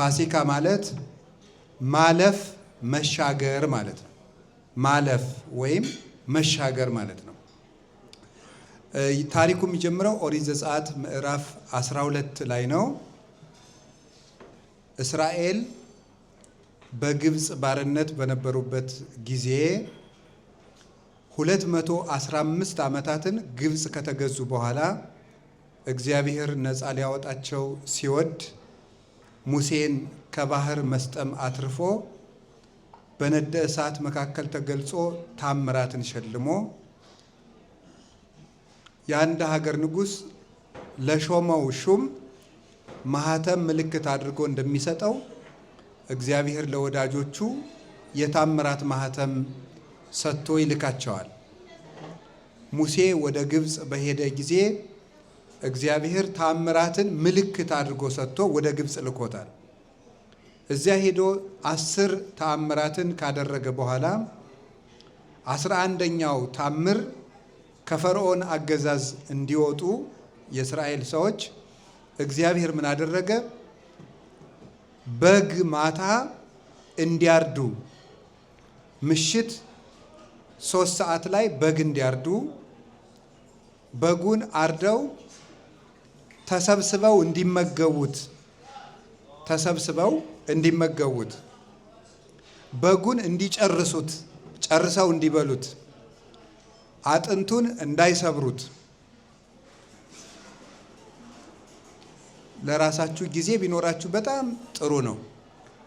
ፋሲካ ማለት ማለፍ መሻገር ማለት ነው። ማለፍ ወይም መሻገር ማለት ነው። ታሪኩ የሚጀምረው ኦሪት ዘጸአት ምዕራፍ 12 ላይ ነው። እስራኤል በግብፅ ባርነት በነበሩበት ጊዜ 215 ዓመታትን ግብፅ ከተገዙ በኋላ እግዚአብሔር ነፃ ሊያወጣቸው ሲወድ ሙሴን ከባህር መስጠም አትርፎ በነደ እሳት መካከል ተገልጾ ታምራትን ሸልሞ የአንድ ሀገር ንጉሥ ለሾመው ሹም ማህተም ምልክት አድርጎ እንደሚሰጠው እግዚአብሔር ለወዳጆቹ የታምራት ማህተም ሰጥቶ ይልካቸዋል። ሙሴ ወደ ግብፅ በሄደ ጊዜ እግዚአብሔር ታምራትን ምልክት አድርጎ ሰጥቶ ወደ ግብፅ ልኮታል። እዚያ ሄዶ 10 ታምራትን ካደረገ በኋላ 11ኛው ታምር ከፈርዖን አገዛዝ እንዲወጡ የእስራኤል ሰዎች እግዚአብሔር ምን አደረገ? በግ ማታ እንዲያርዱ ምሽት 3 ሰዓት ላይ በግ እንዲያርዱ በጉን አርደው ተሰብስበው እንዲመገቡት በጉን እንዲጨርሱት ጨርሰው እንዲበሉት አጥንቱን እንዳይሰብሩት ለራሳችሁ ጊዜ ቢኖራችሁ በጣም ጥሩ ነው።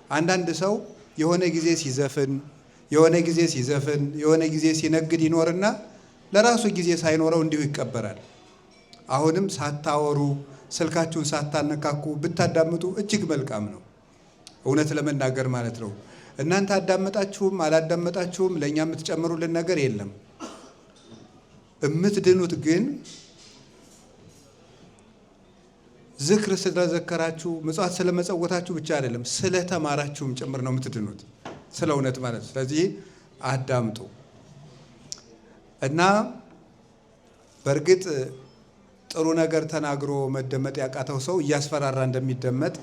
አንዳንድ ሰው የሆነ ጊዜ ሲዘፍን የሆነ ጊዜ ሲነግድ ይኖርና ለራሱ ጊዜ ሳይኖረው እንዲሁ ይቀበራል። አሁንም ሳታወሩ ስልካችሁን ሳታነካኩ ብታዳምጡ እጅግ መልካም ነው። እውነት ለመናገር ማለት ነው። እናንተ አዳመጣችሁም አላዳመጣችሁም ለእኛ የምትጨምሩልን ነገር የለም። እምትድኑት ግን ዝክር ስለዘከራችሁ ምጽዋት ስለመጸወታችሁ ብቻ አይደለም፣ ስለተማራችሁም ጭምር ነው የምትድኑት። ስለ እውነት ማለት ነው። ስለዚህ አዳምጡ እና በእርግጥ ጥሩ ነገር ተናግሮ መደመጥ ያቃተው ሰው እያስፈራራ እንደሚደመጥ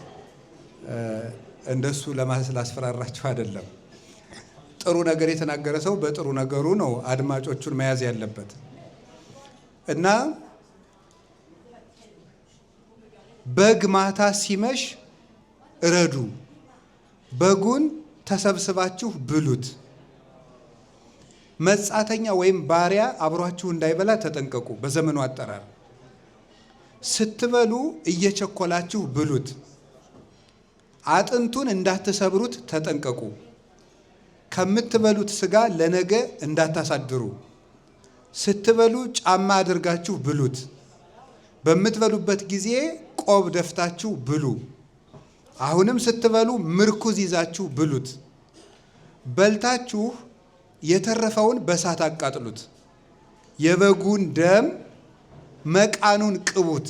እንደሱ ለማስፈራራችሁ አይደለም። ጥሩ ነገር የተናገረ ሰው በጥሩ ነገሩ ነው አድማጮቹን መያዝ ያለበት እና በግ ማታ ሲመሽ እረዱ፣ በጉን ተሰብስባችሁ ብሉት፣ መጻተኛ ወይም ባሪያ አብሯችሁ እንዳይበላ ተጠንቀቁ። በዘመኑ አጠራር ስትበሉ እየቸኮላችሁ ብሉት፣ አጥንቱን እንዳትሰብሩት ተጠንቀቁ። ከምትበሉት ሥጋ ለነገ እንዳታሳድሩ፣ ስትበሉ ጫማ አድርጋችሁ ብሉት። በምትበሉበት ጊዜ ቆብ ደፍታችሁ ብሉ። አሁንም ስትበሉ ምርኩዝ ይዛችሁ ብሉት። በልታችሁ የተረፈውን በእሳት አቃጥሉት። የበጉን ደም መቃኑን ቅቡት፣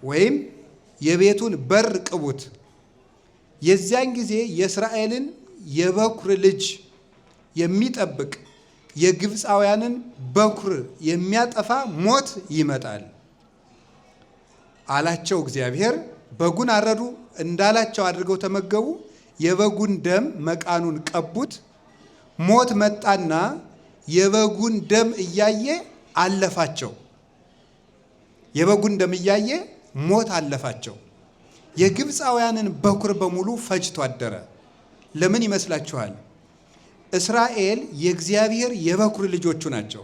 ወይም የቤቱን በር ቅቡት። የዚያን ጊዜ የእስራኤልን የበኩር ልጅ የሚጠብቅ የግብፃውያንን በኩር የሚያጠፋ ሞት ይመጣል አላቸው። እግዚአብሔር በጉን አረዱ፣ እንዳላቸው አድርገው ተመገቡ። የበጉን ደም መቃኑን ቀቡት። ሞት መጣና የበጉን ደም እያየ አለፋቸው። የበጉን ደም እያየ ሞት አለፋቸው። የግብፃውያንን በኩር በሙሉ ፈጅቶ አደረ። ለምን ይመስላችኋል? እስራኤል የእግዚአብሔር የበኩር ልጆቹ ናቸው።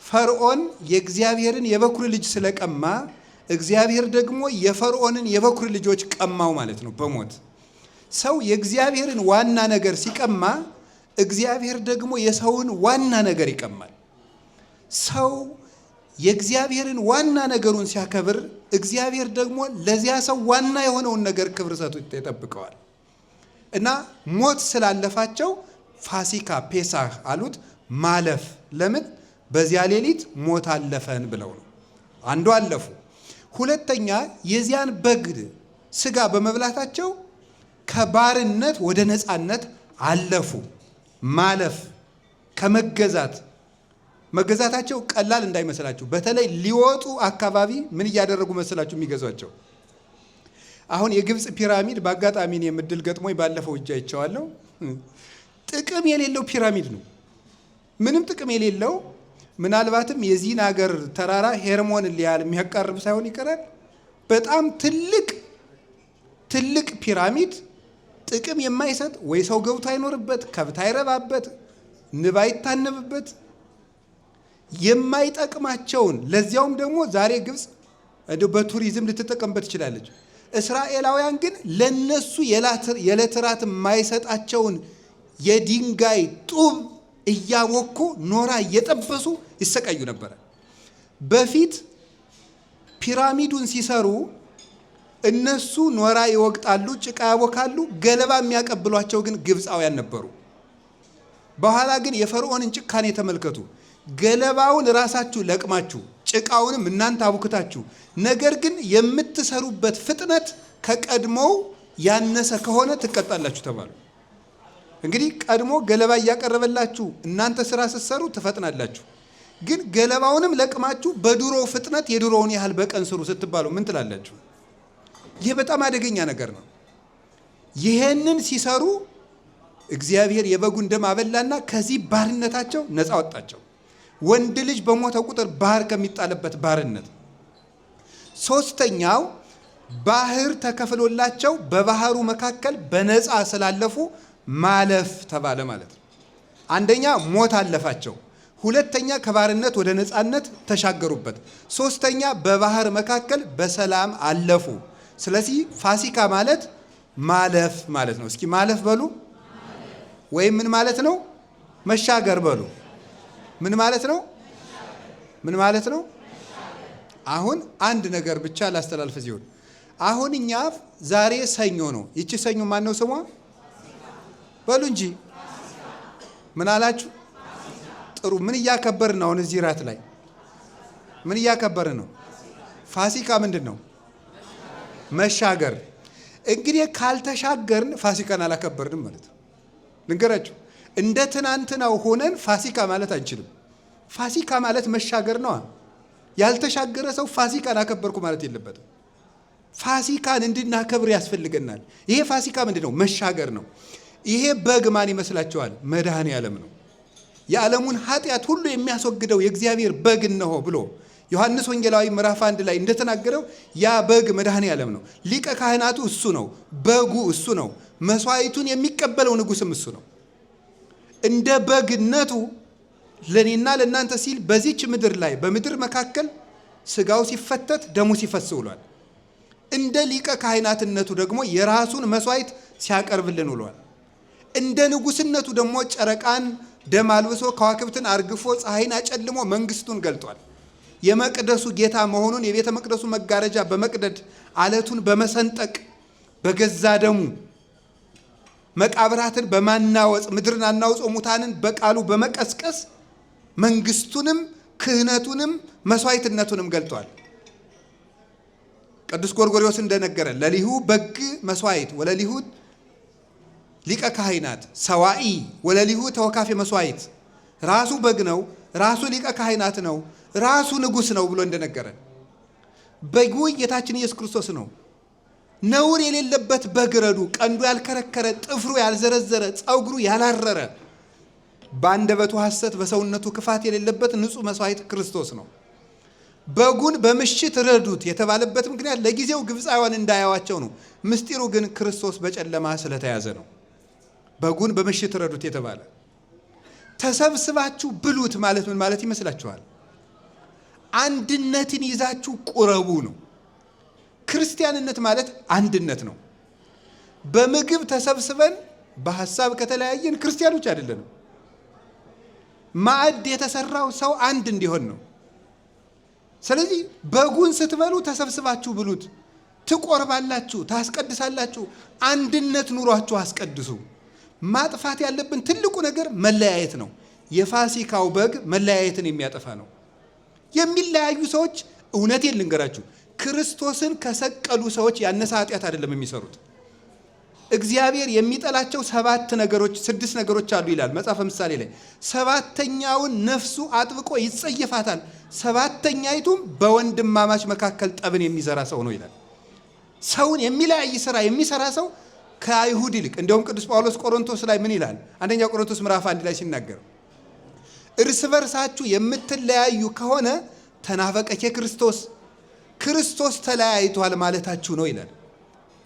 ፈርዖን የእግዚአብሔርን የበኩር ልጅ ስለቀማ እግዚአብሔር ደግሞ የፈርዖንን የበኩር ልጆች ቀማው ማለት ነው በሞት። ሰው የእግዚአብሔርን ዋና ነገር ሲቀማ እግዚአብሔር ደግሞ የሰውን ዋና ነገር ይቀማል። ሰው የእግዚአብሔርን ዋና ነገሩን ሲያከብር እግዚአብሔር ደግሞ ለዚያ ሰው ዋና የሆነውን ነገር ክብር ሰጥቶ ይጠብቀዋል። እና ሞት ስላለፋቸው ፋሲካ ፔሳህ አሉት። ማለፍ ለምን? በዚያ ሌሊት ሞት አለፈን ብለው ነው። አንዱ አለፉ። ሁለተኛ የዚያን በግ ስጋ በመብላታቸው ከባርነት ወደ ነፃነት አለፉ። ማለፍ መገዛታቸው ቀላል እንዳይመስላችሁ። በተለይ ሊወጡ አካባቢ ምን እያደረጉ መስላችሁ የሚገዟቸው? አሁን የግብፅ ፒራሚድ በአጋጣሚ ነው የምድል ገጥሞኝ ባለፈው እጅ አይቼዋለሁ። ጥቅም የሌለው ፒራሚድ ነው። ምንም ጥቅም የሌለው ምናልባትም የዚህን ሀገር ተራራ ሄርሞንን ሊያህል የሚያቃርብ ሳይሆን ይቀራል። በጣም ትልቅ ፒራሚድ ጥቅም የማይሰጥ ወይ ሰው ገብቶ አይኖርበት፣ ከብት አይረባበት፣ ንብ አይታነብበት፣ የማይጠቅማቸውን ለዚያውም ደግሞ ዛሬ ግብፅ በቱሪዝም ልትጠቀምበት ትችላለች። እስራኤላውያን ግን ለነሱ የዕለት ራት የማይሰጣቸውን የድንጋይ ጡብ እያቦኩ ኖራ እየጠበሱ ይሰቃዩ ነበር። በፊት ፒራሚዱን ሲሰሩ እነሱ ኖራ ይወቅጣሉ፣ ጭቃ ያቦካሉ፣ ገለባ የሚያቀብሏቸው ግን ግብፃውያን ነበሩ። በኋላ ግን የፈርዖንን ጭካኔ ተመልከቱ። ገለባውን ራሳችሁ ለቅማችሁ ጭቃውንም እናንተ አቡክታችሁ፣ ነገር ግን የምትሰሩበት ፍጥነት ከቀድሞው ያነሰ ከሆነ ትቀጣላችሁ ተባሉ። እንግዲህ ቀድሞ ገለባ እያቀረበላችሁ እናንተ ስራ ስትሰሩ ትፈጥናላችሁ። ግን ገለባውንም ለቅማችሁ በድሮ ፍጥነት የድሮውን ያህል በቀን ስሩ ስትባሉ ምን ትላላችሁ? ይህ በጣም አደገኛ ነገር ነው። ይሄንን ሲሰሩ እግዚአብሔር የበጉን ደም አበላና ከዚህ ባርነታቸው ነፃ ወጣቸው። ወንድ ልጅ በሞተ ቁጥር ባህር ከሚጣልበት ባርነት። ሶስተኛው ባህር ተከፍሎላቸው በባህሩ መካከል በነፃ ስላለፉ ማለፍ ተባለ ማለት ነው። አንደኛ ሞት አለፋቸው፣ ሁለተኛ ከባርነት ወደ ነፃነት ተሻገሩበት፣ ሶስተኛ በባህር መካከል በሰላም አለፉ። ስለዚህ ፋሲካ ማለት ማለፍ ማለት ነው። እስኪ ማለፍ በሉ። ወይም ምን ማለት ነው? መሻገር በሉ። ምን ማለት ነው? ምን ማለት ነው? አሁን አንድ ነገር ብቻ ላስተላልፍ ሲሆን፣ አሁን እኛ ዛሬ ሰኞ ነው። ይቺ ሰኞ ማን ነው ስሟ? በሉ እንጂ ምን አላችሁ? ጥሩ። ምን እያከበርን ነው? አሁን እዚህ ራት ላይ ምን እያከበርን ነው? ፋሲካ ምንድን ነው? መሻገር። እንግዲህ ካልተሻገርን ፋሲካን አላከበርንም ማለት ነው። ልንገራችሁ፣ እንደ ትናንትናው ሆነን ፋሲካ ማለት አንችልም። ፋሲካ ማለት መሻገር ነው። ያልተሻገረ ሰው ፋሲካን አከበርኩ ማለት የለበትም። ፋሲካን እንድናከብር ያስፈልገናል። ይሄ ፋሲካ ምንድን ነው? መሻገር ነው። ይሄ በግ ማን ይመስላችኋል? መድኃኔ ዓለም ነው። የዓለሙን ኃጢአት ሁሉ የሚያስወግደው የእግዚአብሔር በግ እነሆ ብሎ ዮሐንስ ወንጌላዊ ምዕራፍ 1 ላይ እንደተናገረው ያ በግ መድኃኔ ዓለም ነው። ሊቀ ካህናቱ እሱ ነው። በጉ እሱ ነው። መስዋዕቱን የሚቀበለው ንጉሥም እሱ ነው። እንደ በግነቱ ለኔና ለእናንተ ሲል በዚች ምድር ላይ በምድር መካከል ስጋው ሲፈተት ደሙ ሲፈስ ውሏል። እንደ ሊቀ ካህናትነቱ ደግሞ የራሱን መስዋዕት ሲያቀርብልን ውሏል። እንደ ንጉሥነቱ ደግሞ ጨረቃን ደም አልብሶ ከዋክብትን አርግፎ ፀሐይን አጨልሞ መንግስቱን ገልጧል። የመቅደሱ ጌታ መሆኑን የቤተ መቅደሱ መጋረጃ በመቅደድ አለቱን በመሰንጠቅ በገዛ ደሙ መቃብራትን በማናወጽ ምድርን አናውጾ ሙታንን በቃሉ በመቀስቀስ መንግስቱንም ክህነቱንም መስዋዕትነቱንም ገልጧል። ቅዱስ ጎርጎርዮስ እንደነገረ ለሊሁ በግ መስዋዕት ወለሊሁ ሊቀ ካህናት ሰዋኢ ወለሊሁ ተወካፌ መስዋዕት። ራሱ በግ ነው፣ ራሱ ሊቀ ካህናት ነው፣ ራሱ ንጉሥ ነው ብሎ እንደነገረ በጉ ጌታችን ኢየሱስ ክርስቶስ ነው። ነውር የሌለበት በግ ረዱ፣ ቀንዱ ያልከረከረ፣ ጥፍሩ ያልዘረዘረ፣ ፀጉሩ ያላረረ፣ በአንደበቱ ሐሰት በሰውነቱ ክፋት የሌለበት ንጹሕ መስዋዕት ክርስቶስ ነው። በጉን በምሽት ረዱት የተባለበት ምክንያት ለጊዜው ግብፃውያን እንዳያዋቸው ነው። ምስጢሩ ግን ክርስቶስ በጨለማ ስለተያዘ ነው። በጉን በምሽት ረዱት የተባለ። ተሰብስባችሁ ብሉት ማለት ምን ማለት ይመስላችኋል? አንድነትን ይዛችሁ ቁረቡ ነው። ክርስቲያንነት ማለት አንድነት ነው። በምግብ ተሰብስበን በሐሳብ ከተለያየን ክርስቲያኖች አይደለንም። ማዕድ የተሰራው ሰው አንድ እንዲሆን ነው። ስለዚህ በጉን ስትበሉ ተሰብስባችሁ ብሉት፣ ትቆርባላችሁ፣ ታስቀድሳላችሁ። አንድነት ኑሯችሁ አስቀድሱ። ማጥፋት ያለብን ትልቁ ነገር መለያየት ነው። የፋሲካው በግ መለያየትን የሚያጠፋ ነው። የሚለያዩ ሰዎች እውነቴን ልንገራችሁ፣ ክርስቶስን ከሰቀሉ ሰዎች ያነሰ ኃጢአት አይደለም የሚሰሩት። እግዚአብሔር የሚጠላቸው 6 ነገሮች አሉ ይላል መጽሐፈ ምሳሌ ላይ። 7ተኛውን ነፍሱ አጥብቆ ይጸየፋታል፣ 7ተኛይቱም በወንድማማች መካከል ጠብን የሚዘራ ሰው ነው ይላል። ሰውን የሚለያይ ስራ የሚሰራ ሰው ከአይሁድ ይልቅ እንደውም ቅዱስ ጳውሎስ ቆሮንቶስ ላይ ምን ይላል? አንደኛ ቆሮንቶስ ምዕራፍ 1 ላይ ሲናገር እርስ በርሳችሁ የምትለያዩ ከሆነ ተናፈቀች ክርስቶስ ተለያይቷል ማለታችሁ ነው ይላል።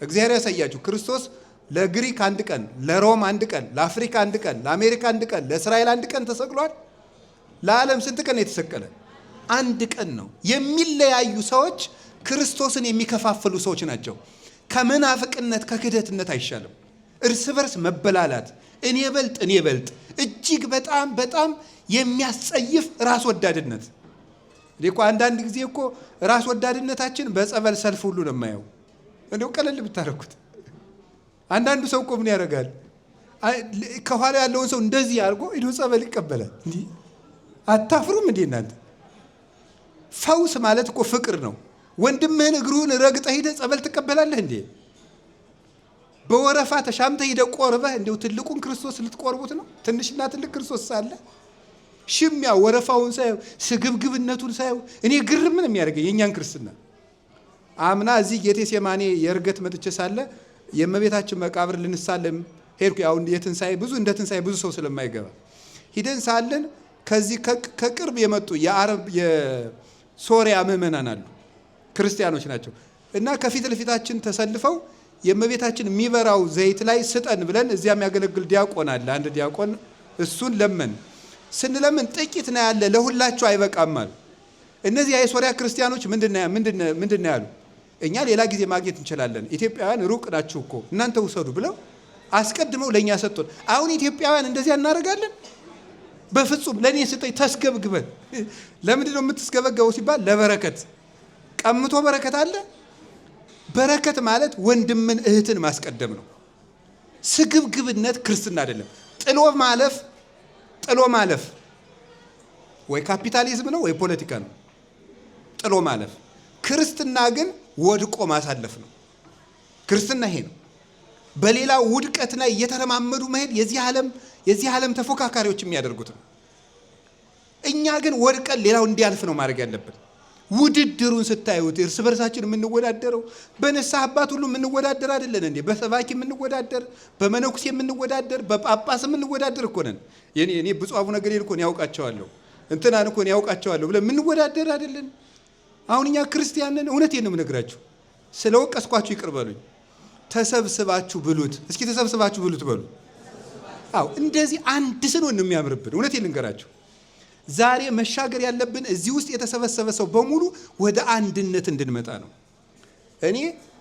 እግዚአብሔር ያሳያችሁ። ክርስቶስ ለግሪክ አንድ ቀን፣ ለሮም አንድ ቀን፣ ለአፍሪካ አንድ ቀን፣ ለአሜሪካ አንድ ቀን፣ ለእስራኤል አንድ ቀን ተሰቅሏል። ለዓለም ስንት ቀን የተሰቀለ? አንድ ቀን ነው። የሚለያዩ ሰዎች ክርስቶስን የሚከፋፍሉ ሰዎች ናቸው። ከመናፍቅነት ከክህደትነት አይሻልም። እርስ በርስ መበላላት፣ እኔ በልጥ እጅግ በጣም በጣም የሚያስጸይፍ ራስ ወዳድነት። እኮ አንዳንድ ጊዜ እኮ ራስ ወዳድነታችን በጸበል ሰልፍ ሁሉ ነው የማየው። እንደው ቀለል ብታረኩት አንዳንዱ ሰው እኮ ምን ያደርጋል? ከኋላ ያለውን ሰው እንደዚህ አድርጎ ሄዶ ጸበል ይቀበላል። እንዲህ አታፍሩም እንዴ እናንተ? ፈውስ ማለት እኮ ፍቅር ነው። ወንድምህን እግሩን ረግጠህ ሄደህ ጸበል ትቀበላለህ እንዴ? በወረፋ ተሻምተህ ሄደህ ቆርበህ እንደው ትልቁን ክርስቶስ ልትቆርቡት ነው? ትንሽና ትልቅ ክርስቶስ ሳለ ሽሚያ ወረፋውን ሳየው ስግብግብነቱን ሳየው እኔ ግርም ምን የሚያደርገኝ የእኛን ክርስትና። አምና እዚህ ጌቴሴማኒ የእርገት መጥቼ ሳለ የእመቤታችን መቃብር ልንሳለም ሄድኩ። ያው የትንሳኤ ብዙ እንደ ትንሳኤ ብዙ ሰው ስለማይገባ ሂደን ሳለን ከዚህ ከቅርብ የመጡ የአረብ የሶሪያ ምዕመናን አሉ፣ ክርስቲያኖች ናቸው። እና ከፊት ለፊታችን ተሰልፈው የእመቤታችን የሚበራው ዘይት ላይ ስጠን ብለን እዚያ የሚያገለግል ዲያቆን አለ፣ አንድ ዲያቆን። እሱን ለመን ስንለምን ጥቂት ነው ያለ፣ ለሁላችሁ አይበቃም አሉ። እነዚህ የሶሪያ ክርስቲያኖች ምንድን ነው ያሉ? እኛ ሌላ ጊዜ ማግኘት እንችላለን፣ ኢትዮጵያውያን ሩቅ ናችሁ እኮ እናንተ ውሰዱ ብለው አስቀድመው ለእኛ ሰጡን። አሁን ኢትዮጵያውያን እንደዚህ እናደርጋለን? በፍጹም። ለእኔ ስጠኝ ተስገብግበን። ለምንድን ነው የምትስገበገበው ሲባል ለበረከት። ቀምቶ በረከት አለ። በረከት ማለት ወንድምን እህትን ማስቀደም ነው። ስግብግብነት ክርስትና አይደለም። ጥሎ ማለፍ ወይ ካፒታሊዝም ነው ወይ ፖለቲካ ነው። ጥሎ ማለፍ። ክርስትና ግን ወድቆ ማሳለፍ ነው። ክርስትና ይሄ ነው። በሌላ ውድቀት ላይ እየተረማመዱ መሄድ የዚህ ዓለም ተፎካካሪዎች የሚያደርጉት ነው። እኛ ግን ወድቀን ሌላው እንዲያልፍ ነው ማድረግ ያለብን። ውድድሩን ስታዩት እርስ በርሳችን የምንወዳደረው በንስሐ አባት ሁሉ የምንወዳደር አይደለን እንዴ? በሰባኪ የምንወዳደር፣ በመነኩሴ የምንወዳደር፣ በጳጳስ የምንወዳደር እኮ ነን። እኔ ብፁዕ አቡነ ገሌን እኮ ያውቃቸዋለሁ፣ እንትናን እኮ ያውቃቸዋለሁ ብለን የምንወዳደር አይደለን። አሁን እኛ ክርስቲያን ነን። እውነቴን ነው የምነግራችሁ። ስለወቀስኳችሁ ይቅር በሉኝ። ተሰብስባችሁ ብሉት። እስኪ ተሰብስባችሁ ብሉት በሉ። አዎ እንደዚህ አንድ ስንሆን ነው የሚያምርብን። እውነቴን ልንገራችሁ። ዛሬ መሻገር ያለብን እዚህ ውስጥ የተሰበሰበ ሰው በሙሉ ወደ አንድነት እንድንመጣ ነው። እኔ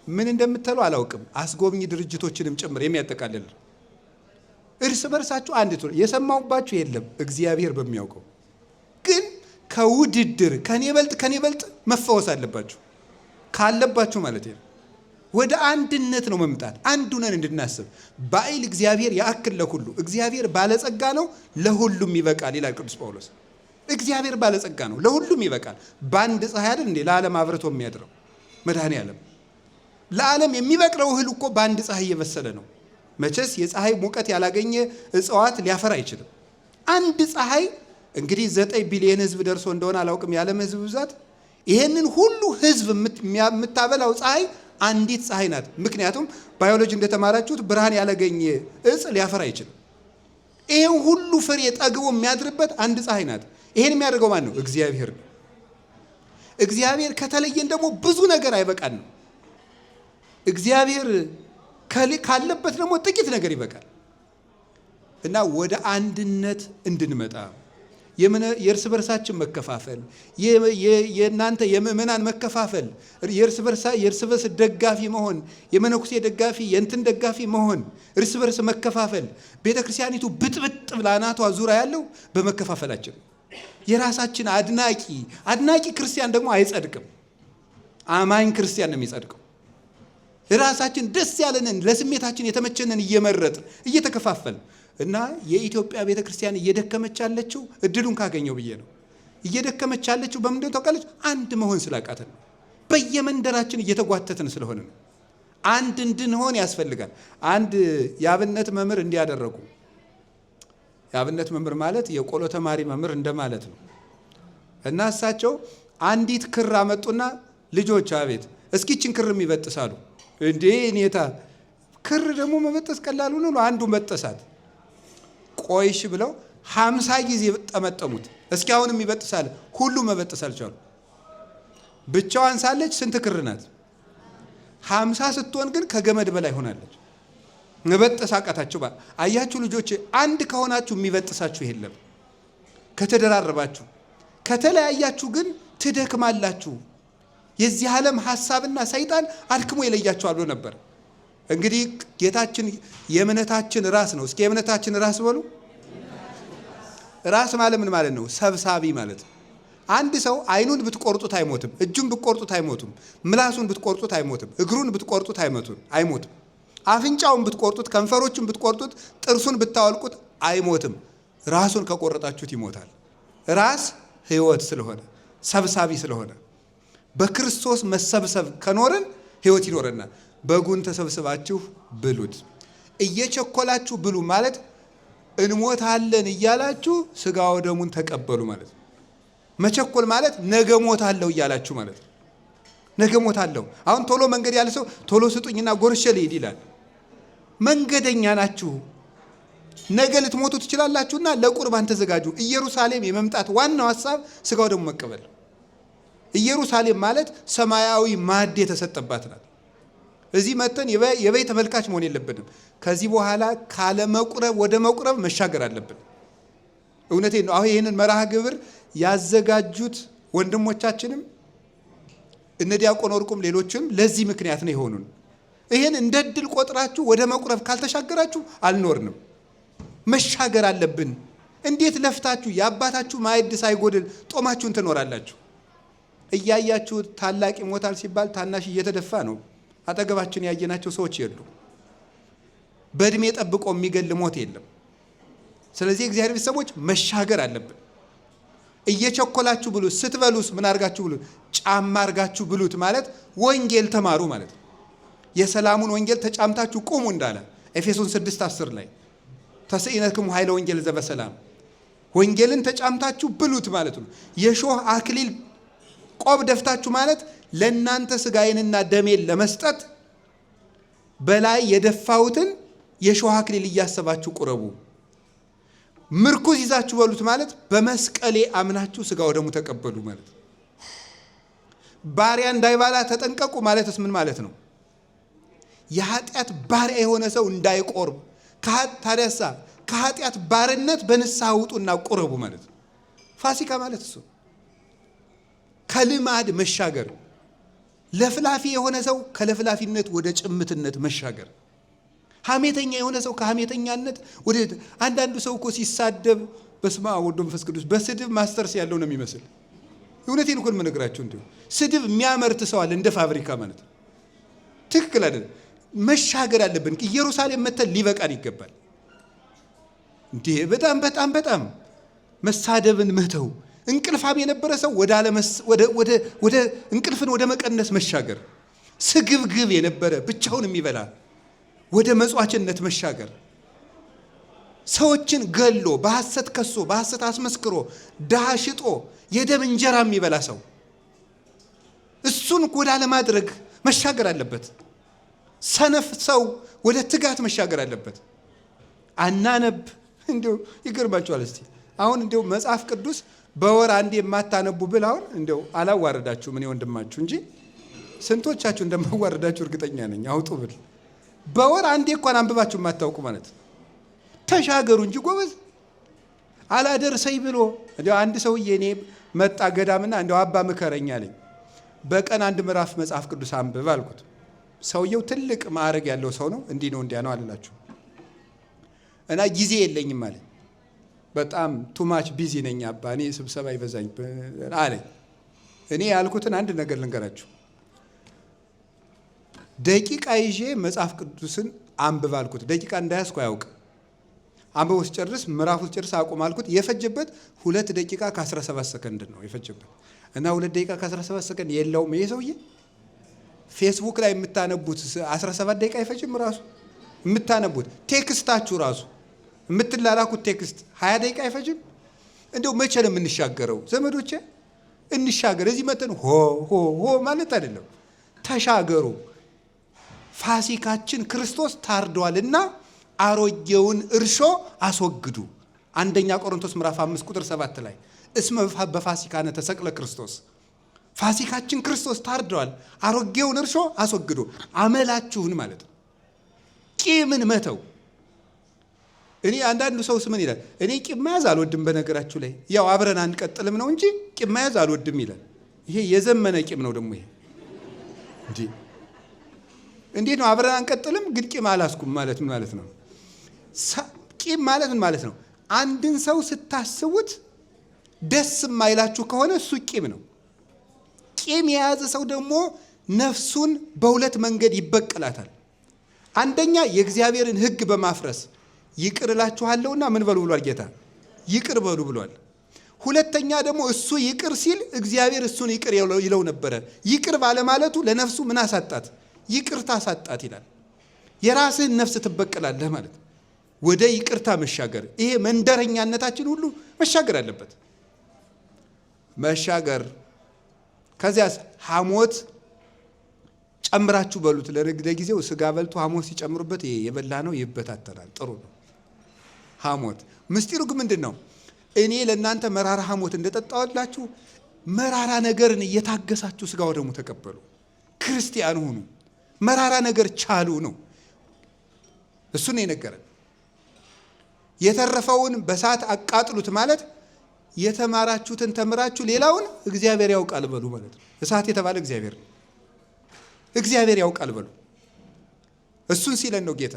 ምን እንደምትለው አላውቅም። አስጎብኝ ድርጅቶችንም ጭምር የሚያጠቃልል እርስ በርሳችሁ አንድ ትሆኑ የሰማሁባችሁ የለም እግዚአብሔር በሚያውቀው። ግን ከውድድር ከኔ በልጥ መፈወስ ካለባችሁ ማለት ነው። ወደ አንድነት ነው መምጣት። አንድ ሆነን እንድናስብ ባይል እግዚአብሔር ያአክል ለሁሉ። እግዚአብሔር ባለጸጋ ነው፣ ለሁሉም ይበቃል ይላል ቅዱስ ጳውሎስ። እግዚአብሔር ባለጸጋ ነው፣ ለሁሉም ይበቃል። በአንድ ፀሐይ አይደል እንዴ ለዓለም አብርቶ የሚያድረው መድኃኔዓለም? ለዓለም የሚበቅለው እህል እኮ በአንድ ፀሐይ እየበሰለ ነው። መቼስ የፀሐይ ሙቀት ያላገኘ እጽዋት ሊያፈራ አይችልም። አንድ ፀሐይ እንግዲህ 9 ቢሊዮን ህዝብ ደርሶ እንደሆነ አላውቅም የዓለም ህዝብ ብዛት። ይሄንን ሁሉ ህዝብ የምታበላው ፀሐይ አንዲት ፀሐይ ናት። ምክንያቱም ባዮሎጂ እንደተማራችሁት ብርሃን ያላገኘ እጽ ሊያፈራ አይችልም። ይሄን ሁሉ ፍሬ ጠግቦ የሚያድርበት አንድ ፀሐይ ናት። ይሄን የሚያደርገው ማን ነው? እግዚአብሔር ነው። እግዚአብሔር ከተለየን ደግሞ ብዙ ነገር አይበቃን ነው። እግዚአብሔር ካለበት ደግሞ ጥቂት ነገር ይበቃል። እና ወደ አንድነት እንድንመጣ የእርስ በርሳችን መከፋፈል፣ የእናንተ የምእመናን መከፋፈል፣ የእርስ በርስ ደጋፊ መሆን፣ የመነኩሴ ደጋፊ የእንትን ደጋፊ መሆን፣ እርስ በርስ መከፋፈል። ቤተ ክርስቲያኒቱ ብጥብጥ ብላ አናቷ ዙሪያ ያለው በመከፋፈላችን። የራሳችን አድናቂ ክርስቲያን ደግሞ አይጸድቅም። አማኝ ክርስቲያን ነው የሚጸድቀው። ራሳችን ደስ ያለንን ለስሜታችን የተመቸንን እየመረጥ እየተከፋፈል እና የኢትዮጵያ ቤተ ክርስቲያን እየደከመች ያለችው እድሉን ካገኘው ብዬ ነው። እየደከመች ያለችው በምንድን ተወቃለች? አንድ መሆን ስላቃተን ነው። በየመንደራችን እየተጓተትን ስለሆነ ነው። አንድ እንድንሆን ያስፈልጋል። አንድ የአብነት መምህር እንዲያደረጉ፣ የአብነት መምህር ማለት የቆሎ ተማሪ መምህር እንደማለት ነው። እና እሳቸው አንዲት ክር አመጡና ልጆች አቤት እስኪችን ክር የሚበጥሳሉ እንዴ ኔታ ክር ደግሞ መበጠስ ቀላሉ ነው። አንዱ መጠሳት ቆይሽ ብለው 50 ጊዜ ጠመጠሙት። እስኪ አሁንም ይበጥሳል። ሁሉ መበጠስ አልቻሉ። ብቻዋን ሳለች ስንት ክር ናት? 50 ስትሆን ግን ከገመድ በላይ ሆናለች። መበጠስ አቃታቸው። አያችሁ ልጆች፣ አንድ ከሆናችሁ የሚበጥሳችሁ የለም። ከተደራረባችሁ ከተለያያችሁ ግን ትደክማላችሁ። የዚህ ዓለም ሐሳብና ሰይጣን አድክሞ ይለያችኋል ብሎ ነበር። እንግዲህ ጌታችን የእምነታችን ራስ ነው። እስኪ የእምነታችን ራስ በሉ። ራስ ማለት ምን ማለት ነው? ሰብሳቢ ማለት ነው። አንድ ሰው አይኑን ብትቆርጡት አይሞትም፣ እጁን ብትቆርጡት አይሞትም፣ ምላሱን ብትቆርጡት አይሞትም፣ እግሩን ብትቆርጡት አይሞትም፣ አፍንጫውን ብትቆርጡት፣ ከንፈሮቹን ብትቆርጡት፣ ጥርሱን ብታወልቁት አይሞትም። ራሱን ከቆረጣችሁት ይሞታል። ራስ ሕይወት ስለሆነ ሰብሳቢ ስለሆነ በክርስቶስ መሰብሰብ ከኖርን ሕይወት ይኖረናል። በጉን ተሰብስባችሁ ብሉት። እየቸኮላችሁ ብሉ ማለት እንሞታለን እያላችሁ ስጋው ደሙን ተቀበሉ ማለት ነው። መቸኮል ማለት ነገ ሞታለሁ እያላችሁ ማለት ነው። ነገ ሞታለሁ። አሁን ቶሎ መንገድ ያለ ሰው ቶሎ ስጡኝና ጎርሼ ልሂድ ይላል። መንገደኛ ናችሁ። ነገ ልትሞቱ ትችላላችሁና ለቁርባን ተዘጋጁ። ኢየሩሳሌም የመምጣት ዋናው ሐሳብ ስጋው ደሙ መቀበል። ኢየሩሳሌም ማለት ሰማያዊ ማዕድ የተሰጠባት ናት። እዚህ መተን የበይ ተመልካች መሆን የለብንም። ከዚህ በኋላ ካለ መቁረብ ወደ መቁረብ መሻገር አለብን። እውነቴን ነው። አሁን ይህንን መርሃ ግብር ያዘጋጁት ወንድሞቻችንም እነ ዲያቆን ወርቁም ሌሎችም ለዚህ ምክንያት ነው የሆኑን። ይህን እንደ ድል ቆጥራችሁ ወደ መቁረብ ካልተሻገራችሁ አልኖርንም። መሻገር አለብን። እንዴት ለፍታችሁ የአባታችሁ ማዕድ ሳይጎድል ጦማችሁን ትኖራላችሁ? እያያችሁ ታላቅ ይሞታል ሲባል ታናሽ እየተደፋ ነው። አጠገባችን ያየናቸው ሰዎች የሉ። በእድሜ ጠብቆ የሚገል ሞት የለም። ስለዚህ እግዚአብሔር ቤተሰቦች መሻገር አለብን። እየቸኮላችሁ ብሉት። ስትበሉስ ምን አርጋችሁ ብሉት? ጫማ አርጋችሁ ብሉት ማለት ወንጌል ተማሩ ማለት ነው። የሰላሙን ወንጌል ተጫምታችሁ ቁሙ እንዳለ ኤፌሶን 6:10 ላይ ተስኢነክሙ ኃይለ ወንጌል ዘበሰላም፣ ወንጌልን ተጫምታችሁ ብሉት ማለት ነው። የሾህ አክሊል ቆብ ደፍታችሁ ማለት ለእናንተ ስጋዬንና ደሜን ለመስጠት በላይ የደፋሁትን የሾህ አክሊል እያሰባችሁ ቁረቡ። ምርኩዝ ይዛችሁ በሉት ማለት በመስቀሌ አምናችሁ ስጋው ደሙ ተቀበሉ ማለት። ባሪያ እንዳይባላ ተጠንቀቁ ማለትስ ምን ማለት ነው? የኃጢአት ባሪያ የሆነ ሰው እንዳይቆርብ። ታዲያሳ ከኃጢአት ባርነት በንስሐ ውጡና ቁረቡ ማለት ነው። ፋሲካ ማለት እሱ ከልማድ መሻገር። ለፍላፊ የሆነ ሰው ከለፍላፊነት ወደ ጭምትነት መሻገር። ሐሜተኛ የሆነ ሰው ከሐሜተኛነት ወደ አንዳንዱ ሰው እኮ ሲሳደብ በስመ አብ ወወልድ ወመንፈስ ቅዱስ በስድብ ማስተርስ ያለው ነው የሚመስል። እውነቴን እኮ የምነግራችሁ እንዲሁ ስድብ የሚያመርት ሰው አለ እንደ ፋብሪካ ማለት ነው። ትክክል አይደለም። መሻገር አለብን። ኢየሩሳሌም መተን ሊበቃን ይገባል። እንዴ በጣም በጣም በጣም መሳደብን መተው። እንቅልፋም የነበረ ሰው ወደ እንቅልፍን ወደ መቀነስ መሻገር። ስግብግብ የነበረ ብቻውን የሚበላ ወደ መጽዋችነት መሻገር። ሰዎችን ገሎ በሐሰት ከሶ በሐሰት አስመስክሮ ድሃ ሽጦ የደም እንጀራ የሚበላ ሰው እሱን ወደ አለማድረግ መሻገር አለበት። ሰነፍ ሰው ወደ ትጋት መሻገር አለበት። አናነብ እንዲሁ ይገርማችኋል። እስቲ አሁን እንዲሁ መጽሐፍ ቅዱስ በወር አንዴ የማታነቡ ብል አሁን እንዲሁ አላዋረዳችሁ ምን ወንድማችሁ እንጂ ስንቶቻችሁ እንደማዋረዳችሁ እርግጠኛ ነኝ። አውጡ ብል በወር አንዴ እንኳን አንብባችሁ የማታውቁ ማለት ተሻገሩ እንጂ ጎበዝ። አላደርሰኝ ብሎ እንዲሁ አንድ ሰውዬ እኔ መጣ ገዳምና እንዲሁ አባ ምከረኝ አለኝ። በቀን አንድ ምዕራፍ መጽሐፍ ቅዱስ አንብብ አልኩት። ሰውየው ትልቅ ማዕረግ ያለው ሰው ነው። እንዲህ ነው እንዲያ ነው አልላችሁ እና ጊዜ የለኝም አለኝ። በጣም ቱማች ቢዚ ነኝ አባ፣ እኔ ስብሰባ ይበዛኝ አለኝ። እኔ ያልኩትን አንድ ነገር ልንገራችሁ። ደቂቃ ይዤ መጽሐፍ ቅዱስን አንብብ አልኩት። ደቂቃ እንዳያስኩ አያውቅም። አንብቦ ሲጨርስ ምዕራፉ ሲጨርስ አቁም አልኩት። የፈጀበት 2 ደቂቃ ከ17 ሰከንድ ነው የፈጀበት እና 2 ደቂቃ ከ17 ሰከንድ የለውም ይሄ ሰውዬ። ፌስቡክ ላይ የምታነቡት 17 ደቂቃ አይፈጅም። ራሱ የምታነቡት ቴክስታችሁ ራሱ የምትላላኩት ቴክስት 20 ደቂቃ አይፈጅም። እንደው መቼ ነው የምንሻገረው ዘመዶቼ? እንሻገር። እዚህ መተን ሆ ሆ ሆ ማለት አይደለም። ተሻገሩ። ፋሲካችን ክርስቶስ ታርዷልና አሮጌውን እርሾ አስወግዱ። አንደኛ ቆሮንቶስ ምዕራፍ 5 ቁጥር 7 ላይ እስመ በፋሲካነ ተሰቅለ ክርስቶስ፣ ፋሲካችን ክርስቶስ ታርዷል፣ አሮጌውን እርሾ አስወግዱ። አመላችሁን ማለት ነው። ቂምን መተው። እኔ አንዳንዱ ሰው ምን ይላል? እኔ ቂም መያዝ አልወድም። በነገራችሁ ላይ ያው አብረን አንቀጥልም ነው እንጂ ቂም መያዝ አልወድም ይላል። ይሄ የዘመነ ቂም ነው ደግሞ። ይሄ እንዴት ነው አብረን አንቀጥልም ግን ቂም አላስኩም ማለት ምን ማለት ነው? ቂም ማለት ምን ማለት ነው? አንድን ሰው ስታስቡት ደስ የማይላችሁ ከሆነ እሱ ቂም ነው። ቂም የያዘ ሰው ደግሞ ነፍሱን በሁለት መንገድ ይበቀላታል። አንደኛ የእግዚአብሔርን ሕግ በማፍረስ ይቅር እላችኋለሁና ምን በሉ ብሏል ጌታ? ይቅር በሉ ብሏል። ሁለተኛ ደግሞ እሱ ይቅር ሲል እግዚአብሔር እሱን ይቅር ይለው ነበረ። ይቅር ባለማለቱ ለነፍሱ ምን አሳጣት? ይቅርታ አሳጣት ይላል። የራስህን ነፍስ ትበቀላለህ ማለት ነው። ወደ ይቅርታ መሻገር፣ ይሄ መንደረኛነታችን ሁሉ መሻገር አለበት። መሻገር። ከዚያስ ሐሞት ጨምራችሁ በሉት። ለጊዜው ስጋ በልቶ ሐሞት ሲጨምሩበት ይሄ የበላ ነው ይበታተናል። ጥሩ ነው ሐሞት። ምስጢሩ ግን ምንድን ነው? እኔ ለእናንተ መራራ ሐሞት እንደጠጣሁላችሁ መራራ ነገርን እየታገሳችሁ ስጋ ወደሙ ተቀበሉ፣ ክርስቲያን ሁኑ፣ መራራ ነገር ቻሉ ነው። እሱ ነው የነገረን። የተረፈውን በሳት አቃጥሉት ማለት የተማራችሁትን ተምራችሁ ሌላውን እግዚአብሔር ያውቃል በሉ ማለት ነው። እሳት የተባለ እግዚአብሔር ነው። እግዚአብሔር ያውቃል በሉ። እሱን ሲለን ነው ጌታ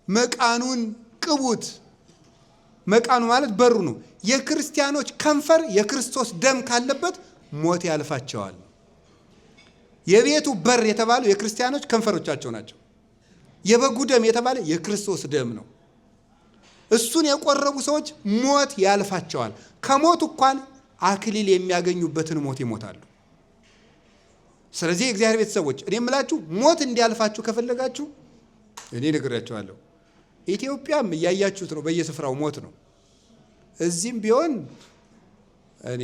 መቃኑን ቅቡት። መቃኑ ማለት በሩ ነው። የክርስቲያኖች ከንፈር የክርስቶስ ደም ካለበት ሞት ያልፋቸዋል። የቤቱ በር የተባሉ የክርስቲያኖች ከንፈሮቻቸው ናቸው። የበጉ ደም የተባለ የክርስቶስ ደም ነው። እሱን የቆረቡ ሰዎች ሞት ያልፋቸዋል። ከሞት እንኳን አክሊል የሚያገኙበትን ሞት ይሞታሉ። ስለዚህ የእግዚአብሔር ቤተሰቦች እኔ የምላችሁ ሞት እንዲያልፋችሁ ከፈለጋችሁ እኔ ነግራችኋለሁ። ኢትዮጵያም እያያችሁት ነው፣ በየስፍራው ሞት ነው። እዚህም ቢሆን እኔ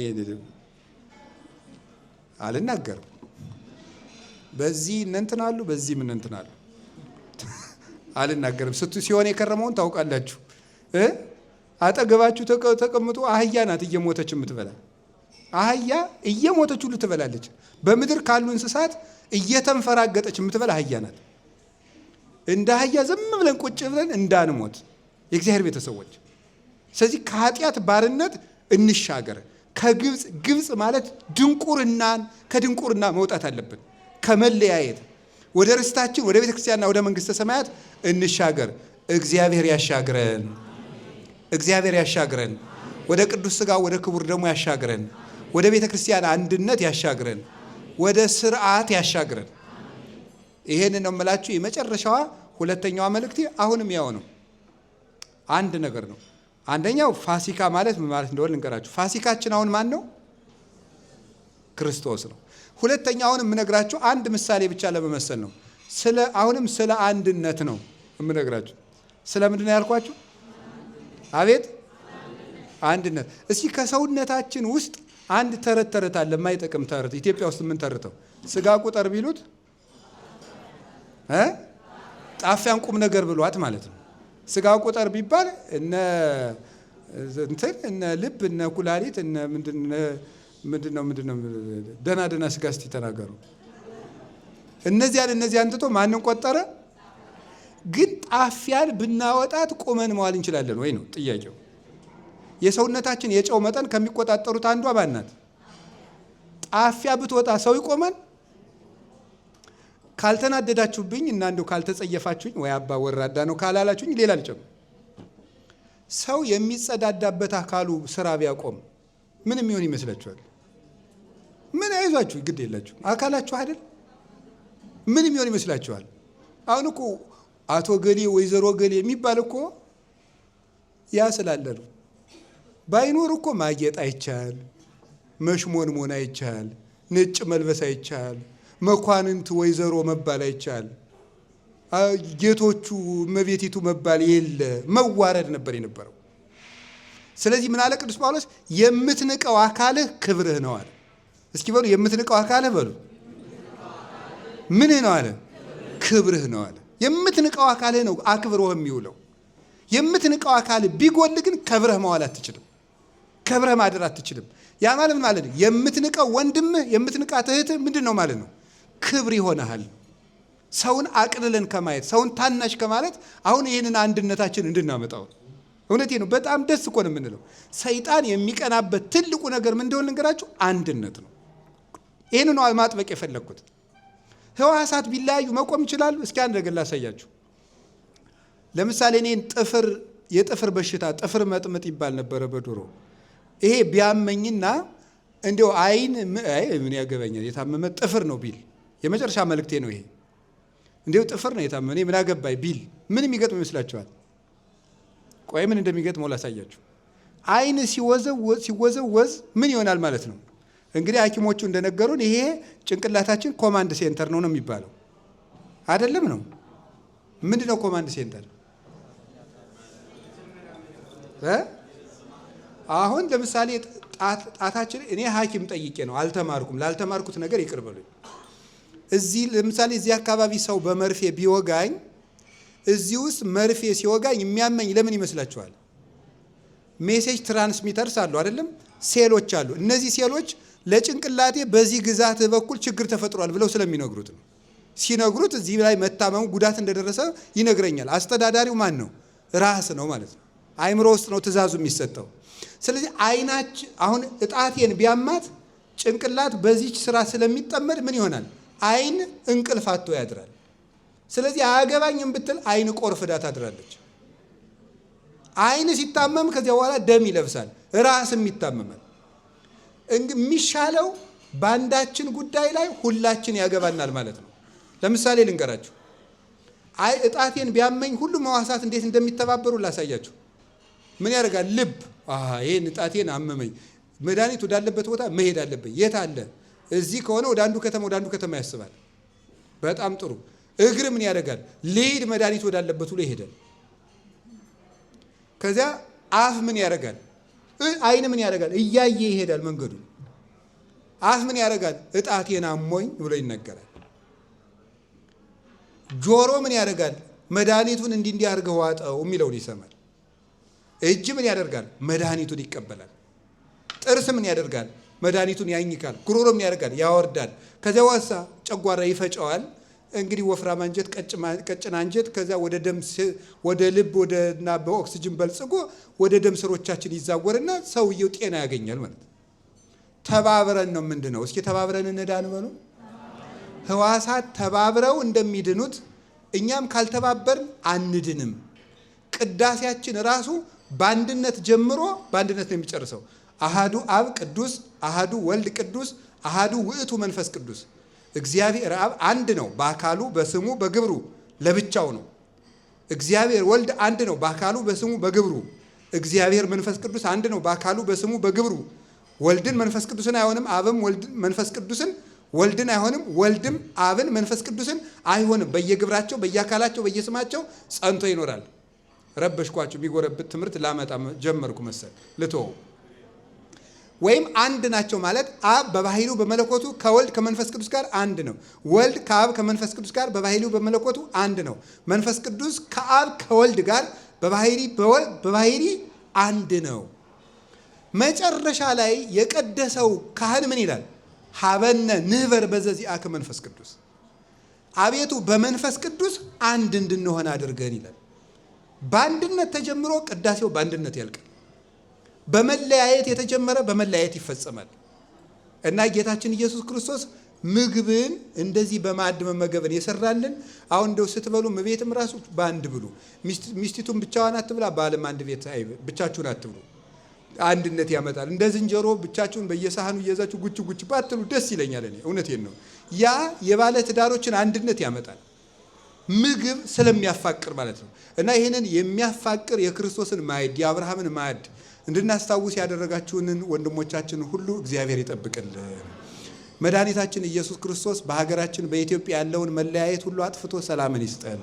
አልናገርም። በዚህ እንንትናሉ፣ በዚህ ምን እንትናሉ አልናገርም። ሲሆን የከረመውን ታውቃላችሁ። አጠገባችሁ ተቀምጦ አህያ ናት እየሞተች የምትበላ። አህያ እየሞተች ሁሉ ትበላለች። በምድር ካሉ እንስሳት እየተንፈራገጠች የምትበላ አህያ ናት። እንደ አህያ ዝም ብለን ቁጭ ብለን እንዳንሞት የእግዚአብሔር ቤተሰቦች። ስለዚህ ከኃጢአት ባርነት እንሻገር። ግብፅ ማለት ድንቁርናን ከድንቁርና መውጣት አለብን። ከመለያየት ወደ ርስታችን ወደ ቤተ ክርስቲያንና ወደ መንግሥተ ሰማያት እንሻገር። እግዚአብሔር ያሻግረን። እግዚአብሔር ያሻግረን። ወደ ቅዱስ ሥጋ ወደ ክቡር ደሙ ያሻግረን። ወደ ቤተ ክርስቲያን አንድነት ያሻግረን። ወደ ስርዓት ያሻግረን። ይሄን ነው የምላችሁ። የመጨረሻዋ ሁለተኛዋ መልእክቴ አሁንም ያው ነው። አንድ ነገር ነው። አንደኛው ፋሲካ ማለት ምን ማለት እንደሆነ ልንገራችሁ። ፋሲካችን አሁን ማን ነው? ክርስቶስ ነው። ሁለተኛውን የምነግራችሁ አንድ ምሳሌ ብቻ ለመመሰል ነው። አሁንም ስለ አንድነት ነው የምነግራችሁ። ስለ ምንድን ነው ያልኳችሁ? አቤት አንድነት። እስኪ ከሰውነታችን ውስጥ አንድ ተረት አለ፣ የማይጠቅም ተረት። ኢትዮጵያ ውስጥ ምን ተርተው ስጋ ቁጠር ቢሉት ጣፊያን ቁም ነገር ብሏት ማለት ነው። ስጋ ቁጠር ቢባል እነ ልብ እነ ኩላሊት እነ ምንድነው ደና ስጋ እስቲ ተናገሩ። እነዚያን ትቶ ማንን ቆጠረ? ግን ጣፊያን ብናወጣት ቆመን መዋል እንችላለን ወይ ነው ጥያቄው። የሰውነታችን የጨው መጠን ከሚቆጣጠሩት አንዷ ማን ናት? ጣፊያ ብትወጣ ሰው ይቆማል? ካልተናደዳችሁብኝ እና እንደው ካልተጸየፋችሁኝ ወይ አባ ወራዳ ነው ካላላችሁኝ ሌላ አልጨምርም። ሰው የሚጸዳዳበት አካሉ ስራ ቢያቆም ምን የሚሆን ይመስላችኋል? ምን አይዟችሁ፣ ግድ የላችሁ አካላችሁ አይደል? ምን የሚሆን ይመስላችኋል? አሁን እኮ አቶ ገሌ ወይዘሮ ገሌ የሚባል እኮ ያ ስላለ ነው። ባይኖር እኮ ማጌጥ አይቻል፣ መሽሞንሞን አይቻል፣ ነጭ መልበስ አይቻል፣ መኳንንት ወይዘሮ መባል አይቻል፣ ጌቶቹ እመቤቲቱ መባል የለ፣ መዋረድ ነበር የነበረው። ስለዚህ ምን አለ ቅዱስ ጳውሎስ? የምትንቀው አካልህ ክብርህ ነው አለ። እስኪ በሉ የምትንቀው አካልህ በሉ ምንህ ነው አለ? ክብርህ ነው አለ። የምትንቀው አካልህ ነው አክብሮህ የሚውለው። የምትንቀው አካልህ ቢጎል ግን ከብረህ መዋል አትችልም፣ ከብረህ ማደር አትችልም። ያ ማለት ምን ማለት ነው? የምትንቀው ወንድምህ የምትንቃት እህትህ ምንድን ነው ማለት ነው? ክብር ይሆናል። ሰውን አቅልለን ከማየት ሰውን ታናሽ ከማለት አሁን ይህንን አንድነታችን እንድናመጣው እውነቴ ነው። በጣም ደስ እኮ ነው የምንለው። ሰይጣን የሚቀናበት ትልቁ ነገር ምን እንደሆነ ልንገራችሁ፣ አንድነት ነው። ይህን ነው ማጥበቅ የፈለግኩት። ህዋሳት ቢለያዩ መቆም ይችላሉ። እስኪ አንድ ነገር ላሳያችሁ። ለምሳሌ እኔን የጥፍር በሽታ ጥፍር መጥመጥ ይባል ነበረ በድሮ። ይሄ ቢያመኝና እንዲያው አይን ምን ያገባኛል የታመመ ጥፍር ነው ቢል የመጨረሻ መልእክቴ ነው ይሄ። እንዲያው ጥፍር ነው የታመመ ምን አገባኝ ቢል ምን የሚገጥም ይመስላችኋል? ቆይ ምን እንደሚገጥመው ላሳያችሁ። አይን ሲወዘወዝ ምን ይሆናል ማለት ነው? እንግዲህ ሐኪሞቹ እንደነገሩን ይሄ ጭንቅላታችን ኮማንድ ሴንተር ነው የሚባለው አይደለም ነው? ምንድን ነው ኮማንድ ሴንተር? አሁን ለምሳሌ ጣታችን እኔ ሐኪም ጠይቄ ነው አልተማርኩም። ላልተማርኩት ነገር ይቅር በሉኝ። እዚህ ለምሳሌ እዚህ አካባቢ ሰው በመርፌ ቢወጋኝ እዚህ ውስጥ መርፌ ሲወጋኝ የሚያመኝ ለምን ይመስላችኋል? ሜሴጅ ትራንስሚተርስ አሉ አይደለም? ሴሎች አሉ። እነዚህ ሴሎች ለጭንቅላቴ በዚህ ግዛት በኩል ችግር ተፈጥሯል ብለው ስለሚነግሩት ነው። ሲነግሩት እዚህ ላይ መታመሙ ጉዳት እንደደረሰ ይነግረኛል። አስተዳዳሪው ማን ነው? ራስ ነው ማለት ነው። አይምሮ ውስጥ ነው ትእዛዙ የሚሰጠው። ስለዚህ አይናችን አሁን እጣቴን ቢያማት ጭንቅላት በዚች ስራ ስለሚጠመድ ምን ይሆናል? አይን እንቅልፍ አጥቶ ያድራል። ስለዚህ አያገባኝም ብትል አይን ቆርፍዳ ታድራለች። አይን ሲታመም ከዚያ በኋላ ደም ይለብሳል፣ ራስም ይታመማል። የሚሻለው በአንዳችን ጉዳይ ላይ ሁላችን ያገባናል ማለት ነው። ለምሳሌ ልንገራችሁ። እጣቴን ቢያመኝ ሁሉም ሕዋሳት እንዴት እንደሚተባበሩ ላሳያችሁ። ምን ያደርጋል? ልብ ይሄን እጣቴን አመመኝ፣ መድኃኒት ወዳለበት ቦታ መሄድ አለብኝ። የት አለ? እዚህ ከሆነ ወደ አንዱ ከተማ ያስባል። በጣም ጥሩ። እግር ምን ያደርጋል? ልሂድ መድኃኒት ወዳለበት ብሎ ይሄዳል። ከዚያ አፍ ምን ያደርጋል? አይን ምን ያደርጋል? እያየ ይሄዳል መንገዱ። አፍ ምን ያደርጋል? እጣቴን አሞኝ ብሎ ይነገራል። ጆሮ ምን ያደርጋል? መድኃኒቱን እንዲህ አድርገህ ዋጠው የሚለውን ይሰማል። እጅ ምን ያደርጋል? መድኃኒቱን ይቀበላል። ጥርስ ምን ያደርጋል? መድኃኒቱን ያኝካል። ጉሮሮ ምን ያደርጋል? ያወርዳል። ከዚያ ዋሳ ጨጓራ ይፈጨዋል። እንግዲህ ወፍራም አንጀት፣ ቀጭን አንጀት ከዚያ ወደ ልብ እና በኦክሲጅን በልጽጎ ወደ ደም ስሮቻችን ይዛወርና ሰውየው ጤና ያገኛል ማለት ነው። ተባብረን ነው ምንድነው? እስኪ ተባብረን እንዳን በሉ። ሕዋሳት ተባብረው እንደሚድኑት እኛም ካልተባበርን አንድንም። ቅዳሴያችን ራሱ በአንድነት ጀምሮ በአንድነት ነው የሚጨርሰው። አሃዱ አብ ቅዱስ፣ አሃዱ ወልድ ቅዱስ፣ አሃዱ ውእቱ መንፈስ ቅዱስ። እግዚአብሔር አብ አንድ ነው በአካሉ በስሙ በግብሩ ለብቻው ነው። እግዚአብሔር ወልድ አንድ ነው በአካሉ በስሙ በግብሩ። እግዚአብሔር መንፈስ ቅዱስ አንድ ነው በአካሉ በስሙ በግብሩ። ወልድን መንፈስ ቅዱስን አይሆንም፣ አብም መንፈስ ቅዱስን ወልድን አይሆንም፣ ወልድም አብን መንፈስ ቅዱስን አይሆንም። በየግብራቸው በየአካላቸው በየስማቸው ጸንቶ ይኖራል። ረበሽኳችሁ። የሚጎረብት ትምህርት ላመጣ ጀመርኩ መሰል ልተው። ወይም አንድ ናቸው ማለት አብ በባህሪው በመለኮቱ ከወልድ ከመንፈስ ቅዱስ ጋር አንድ ነው። ወልድ ከአብ ከመንፈስ ቅዱስ ጋር በባህሪው በመለኮቱ አንድ ነው። መንፈስ ቅዱስ ከአብ ከወልድ ጋር በባህሪ አንድ ነው። መጨረሻ ላይ የቀደሰው ካህን ምን ይላል? ሀበነ ንህበር በዘዚአከ መንፈስ ቅዱስ፣ አቤቱ በመንፈስ ቅዱስ አንድ እንድንሆን አድርገን ይላል። በአንድነት ተጀምሮ ቅዳሴው በአንድነት ያልቃል። በመለያየት የተጀመረ በመለያየት ይፈጸማል። እና ጌታችን ኢየሱስ ክርስቶስ ምግብን እንደዚህ በማዕድ መመገብን የሰራልን። አሁን እንደው ስትበሉ ቤትም ራሱ በአንድ ብሉ። ሚስቲቱን ብቻዋን አትብላ፣ ባልም አንድ ቤት ብቻችሁን አትብሉ። አንድነት ያመጣል። እንደ ዝንጀሮ ብቻችሁን በየሳህኑ እየያዛችሁ ጉች ጉች ባትሉ ደስ ይለኛል። እኔ እውነቴን ነው። ያ የባለ ትዳሮችን አንድነት ያመጣል። ምግብ ስለሚያፋቅር ማለት ነው። እና ይህንን የሚያፋቅር የክርስቶስን ማዕድ የአብርሃምን ማዕድ እንድናስታውስ ያደረጋችሁንን ወንድሞቻችን ሁሉ እግዚአብሔር ይጠብቅልን። መድኃኒታችን ኢየሱስ ክርስቶስ በሀገራችን በኢትዮጵያ ያለውን መለያየት ሁሉ አጥፍቶ ሰላምን ይስጠን።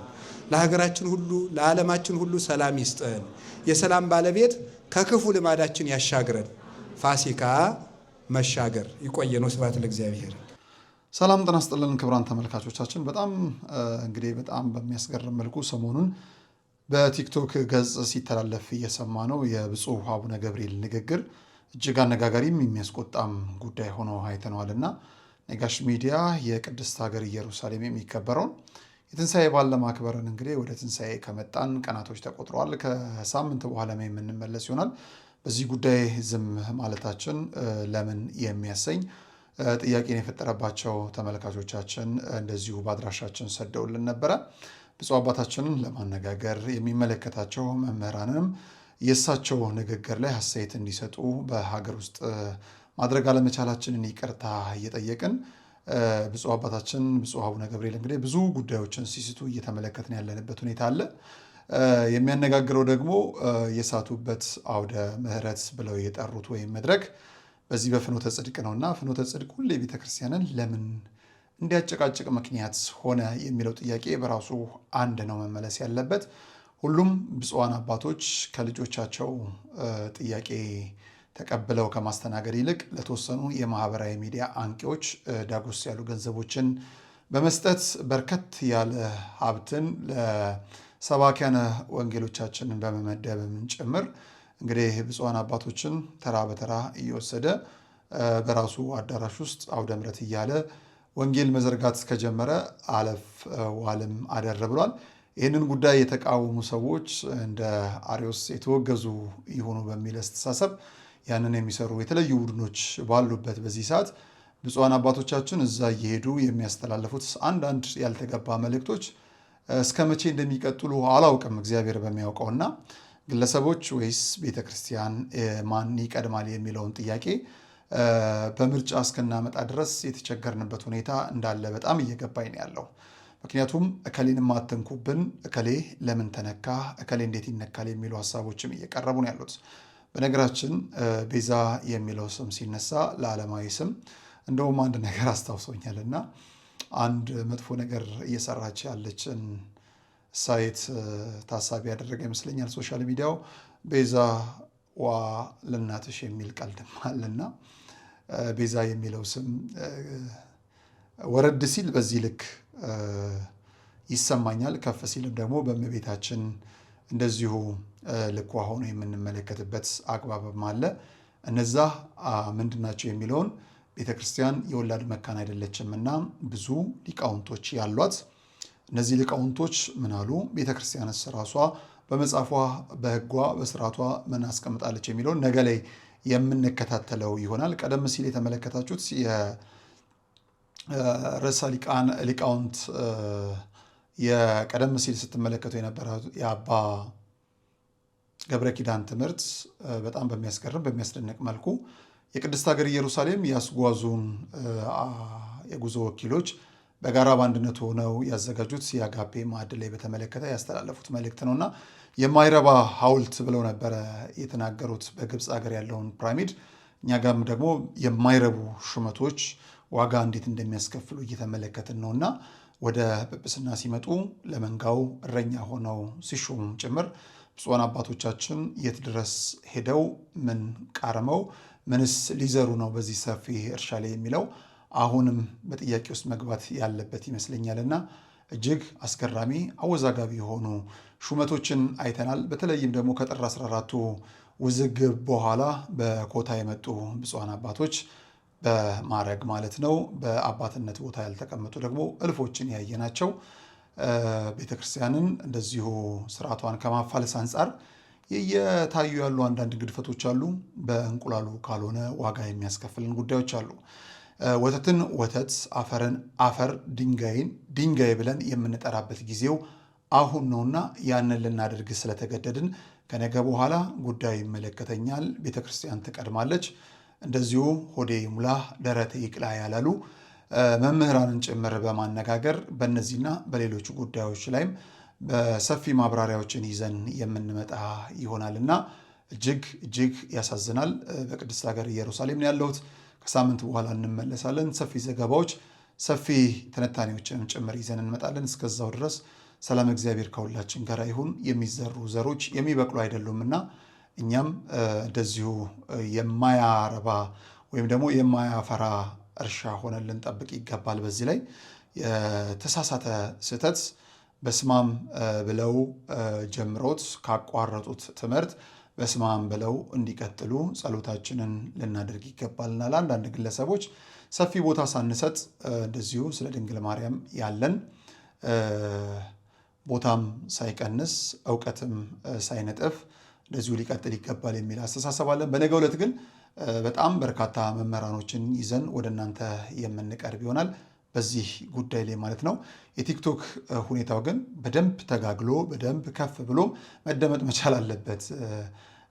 ለሀገራችን ሁሉ ለዓለማችን ሁሉ ሰላም ይስጠን። የሰላም ባለቤት ከክፉ ልማዳችን ያሻግረን። ፋሲካ መሻገር። ይቆየን። ስብሐት ለእግዚአብሔር። ሰላም ጤና ይስጥልን ክቡራን ተመልካቾቻችን። በጣም በሚያስገርም መልኩ ሰሞኑን በቲክቶክ ገጽ ሲተላለፍ እየሰማ ነው የብፁዕ አቡነ ገብርኤል ንግግር እጅግ አነጋጋሪም የሚያስቆጣም ጉዳይ ሆኖ አይተነዋልና ነጋሽ ሚዲያ የቅድስት ሀገር ኢየሩሳሌም የሚከበረውን የትንሣኤ በዓል ለማክበርን እንግዲህ ወደ ትንሣኤ ከመጣን ቀናቶች ተቆጥረዋል። ከሳምንት በኋላ የምንመለስ ይሆናል። በዚህ ጉዳይ ዝም ማለታችን ለምን የሚያሰኝ ጥያቄን የፈጠረባቸው ተመልካቾቻችን እንደዚሁ በአድራሻችን ሰደውልን ነበረ። ብፁዕ አባታችንን ለማነጋገር የሚመለከታቸው መምህራንም የእሳቸው ንግግር ላይ ሀሳብ እንዲሰጡ በሀገር ውስጥ ማድረግ አለመቻላችንን ይቅርታ እየጠየቅን ብፁዕ አባታችን ብፁዕ አቡነ ገብርኤል እንግዲህ ብዙ ጉዳዮችን ሲስቱ እየተመለከትን ያለንበት ሁኔታ አለ። የሚያነጋግረው ደግሞ የሳቱበት አውደ ምሕረት ብለው የጠሩት ወይም መድረክ በዚህ በፍኖተ ጽድቅ ነውና ፍኖተ ጽድቅ ሁሌ ቤተክርስቲያንን ለምን እንዲያጨቃጭቅ ምክንያት ሆነ የሚለው ጥያቄ በራሱ አንድ ነው መመለስ ያለበት። ሁሉም ብፁዓን አባቶች ከልጆቻቸው ጥያቄ ተቀብለው ከማስተናገድ ይልቅ ለተወሰኑ የማህበራዊ ሚዲያ አንቂዎች ዳጎስ ያሉ ገንዘቦችን በመስጠት በርከት ያለ ሀብትን ለሰባኪያነ ወንጌሎቻችንን በመመደብም ጭምር እንግዲህ ብፁዓን አባቶችን ተራ በተራ እየወሰደ በራሱ አዳራሽ ውስጥ አውደ ምሕረት እያለ ወንጌል መዘርጋት ከጀመረ አለፍ ዋልም አደረ ብሏል። ይህንን ጉዳይ የተቃወሙ ሰዎች እንደ አርዮስ የተወገዙ ይሆኑ በሚል አስተሳሰብ ያንን የሚሰሩ የተለያዩ ቡድኖች ባሉበት በዚህ ሰዓት ብፁዓን አባቶቻችን እዛ እየሄዱ የሚያስተላልፉት አንዳንድ ያልተገባ መልእክቶች እስከ መቼ እንደሚቀጥሉ አላውቅም እግዚአብሔር በሚያውቀውና ግለሰቦች ወይስ ቤተክርስቲያን ማን ይቀድማል የሚለውን ጥያቄ በምርጫ እስክናመጣ ድረስ የተቸገርንበት ሁኔታ እንዳለ በጣም እየገባኝ ነው ያለው። ምክንያቱም እከሌን ማተንኩብን፣ እከሌ ለምን ተነካ፣ እከሌ እንዴት ይነካል የሚሉ ሀሳቦችም እየቀረቡ ነው ያሉት። በነገራችን ቤዛ የሚለው ስም ሲነሳ ለዓለማዊ ስም እንደውም አንድ ነገር አስታውሶኛልና አንድ መጥፎ ነገር እየሰራች ያለችን ሳይት ታሳቢ ያደረገ ይመስለኛል ሶሻል ሚዲያው ቤዛ ዋ ለእናትሽ የሚል ቀልድም አለና ቤዛ የሚለው ስም ወረድ ሲል በዚህ ልክ ይሰማኛል። ከፍ ሲልም ደግሞ በእመቤታችን እንደዚሁ ልኳ ሆኖ የምንመለከትበት አግባብም አለ። እነዛ ምንድናቸው የሚለውን ቤተክርስቲያን የወላድ መካን አይደለችም እና ብዙ ሊቃውንቶች ያሏት እነዚህ ሊቃውንቶች ምን አሉ፣ ቤተክርስቲያንስ ራሷ በመጽሐፏ በሕጓ በስርዓቷ ምን አስቀምጣለች የሚለውን ነገ ላይ የምንከታተለው ይሆናል። ቀደም ሲል የተመለከታችሁት የርዕሰ ሊቃውንት የቀደም ሲል ስትመለከቱ የነበረው የአባ ገብረ ኪዳን ትምህርት በጣም በሚያስገርም በሚያስደንቅ መልኩ የቅድስት ሀገር ኢየሩሳሌም ያስጓዙን የጉዞ ወኪሎች በጋራ በአንድነት ሆነው ያዘጋጁት የአጋፔ ማዕድ ላይ በተመለከተ ያስተላለፉት መልእክት ነውና የማይረባ ሐውልት ብለው ነበረ የተናገሩት በግብፅ ሀገር ያለውን ፒራሚድ። እኛ ጋርም ደግሞ የማይረቡ ሹመቶች ዋጋ እንዴት እንደሚያስከፍሉ እየተመለከትን ነውና ወደ ጵጵስና ሲመጡ ለመንጋው እረኛ ሆነው ሲሾሙም ጭምር ብፁዓን አባቶቻችን የት ድረስ ሄደው ምን ቃርመው ምንስ ሊዘሩ ነው በዚህ ሰፊ እርሻ ላይ የሚለው አሁንም በጥያቄ ውስጥ መግባት ያለበት ይመስለኛልና እጅግ አስገራሚ አወዛጋቢ የሆኑ ሹመቶችን አይተናል። በተለይም ደግሞ ከጥር 14ቱ ውዝግብ በኋላ በኮታ የመጡ ብፁዓን አባቶች በማዕረግ ማለት ነው በአባትነት ቦታ ያልተቀመጡ ደግሞ እልፎችን ያየናቸው ቤተክርስቲያንን እንደዚሁ ስርዓቷን ከማፋለስ አንጻር እየታዩ ያሉ አንዳንድ ግድፈቶች አሉ። በእንቁላሉ ካልሆነ ዋጋ የሚያስከፍልን ጉዳዮች አሉ። ወተትን ወተት፣ አፈርን አፈር፣ ድንጋይን ድንጋይ ብለን የምንጠራበት ጊዜው አሁን ነውና ያንን ልናደርግ ስለተገደድን ከነገ በኋላ ጉዳዩ ይመለከተኛል፣ ቤተክርስቲያን ትቀድማለች፣ እንደዚሁ ሆዴ ሙላ ደረቴ ይቅላ ያላሉ መምህራንን ጭምር በማነጋገር በእነዚህና በሌሎች ጉዳዮች ላይም በሰፊ ማብራሪያዎችን ይዘን የምንመጣ ይሆናልና እጅግ ያሳዝናል። በቅድስት ሀገር ኢየሩሳሌም ነው ያለሁት። ከሳምንት በኋላ እንመለሳለን። ሰፊ ዘገባዎች፣ ሰፊ ትንታኔዎችን ጭምር ይዘን እንመጣለን። እስከዛው ድረስ ሰላም እግዚአብሔር ከሁላችን ጋር ይሁን። የሚዘሩ ዘሮች የሚበቅሉ አይደሉምና እኛም እንደዚሁ የማያረባ ወይም ደግሞ የማያፈራ እርሻ ሆነን ልንጠብቅ ይገባል። በዚህ ላይ የተሳሳተ ስህተት በስማም ብለው ጀምሮት ካቋረጡት ትምህርት በስማም ብለው እንዲቀጥሉ ጸሎታችንን ልናደርግ ይገባልና ለአንዳንድ ግለሰቦች ሰፊ ቦታ ሳንሰጥ እንደዚሁ ስለ ድንግል ማርያም ያለን ቦታም ሳይቀንስ እውቀትም ሳይነጥፍ እንደዚሁ ሊቀጥል ይገባል የሚል አስተሳሰብ አለን። በነገው ዕለት ግን በጣም በርካታ መምህራኖችን ይዘን ወደ እናንተ የምንቀርብ ይሆናል በዚህ ጉዳይ ላይ ማለት ነው። የቲክቶክ ሁኔታው ግን በደንብ ተጋግሎ በደንብ ከፍ ብሎ መደመጥ መቻል አለበት።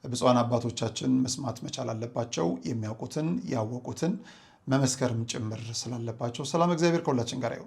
ብፁዓን አባቶቻችን መስማት መቻል አለባቸው። የሚያውቁትን ያወቁትን መመስከርም ጭምር ስላለባቸው። ሰላም እግዚአብሔር ከሁላችን ጋር ይሁን።